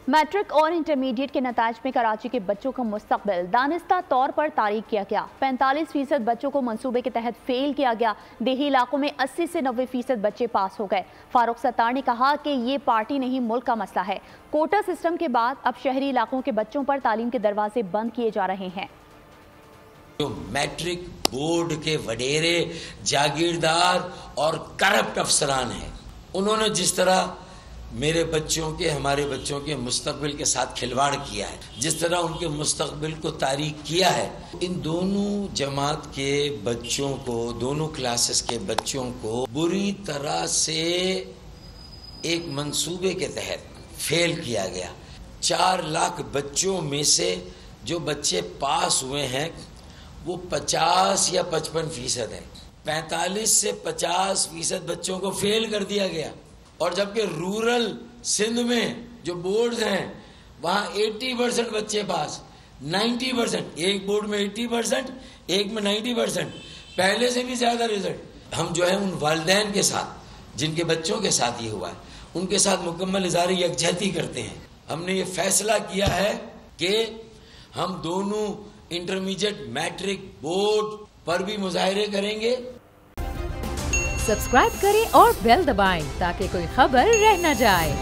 Matric اور intermediate کے نتائج میں کراچی کے بچوں کا مستقبل دانستہ طور پر تاریک کیا گیا۔ 45% بچوں کو منصوبے کے تحت فیل کیا گیا۔ دیہی علاقوں میں 80 سے 90% بچے پاس ہو گئے۔ فاروق ستار نے کہا کہ یہ پارٹی نہیں ملک کا مسئلہ ہے۔ کوٹا سسٹم کے بعد اب شہری علاقوں کے بچوں پر تعلیم کے دروازے بند کیے جا رہے ہیں۔ جو میٹرک بورڈ کے وڈیرے جاگیردار اور کرپٹ افسران ہیں، انہوں نے جس طرح میرے بچوں کے ہمارے بچوں کے مستقبل کے ساتھ کھلواڑ کیا ہے، جس طرح ان کے مستقبل کو تاریک کیا ہے، ان دونوں جماعت کے بچوں کو، دونوں کلاسز کے بچوں کو بری طرح سے ایک منصوبے کے تحت فیل کیا گیا۔ 4 لاکھ بچوں میں سے جو بچے پاس ہوئے ہیں وہ 50 یا 55% ہیں۔ 45 سے 50% بچوں کو فیل کر دیا گیا، اور جبکہ رورل سندھ میں جو بورڈز ہیں وہاں 80% بچے پاس، 90%، ایک بورڈ میں 80%، ایک میں 90%، پہلے سے بھی زیادہ رزلٹ۔ ہم جو ہے ان والدین کے ساتھ جن کے بچوں کے ساتھ یہ ہوا ہے ان کے ساتھ مکمل اظہار یکجہتی کرتے ہیں۔ ہم نے یہ فیصلہ کیا ہے کہ ہم دونوں انٹرمیڈیٹ میٹرک بورڈ پر بھی مظاہرے کریں گے۔ سبسکرائب کریں اور بیل دبائیں تاکہ کوئی خبر رہ نہ جائے۔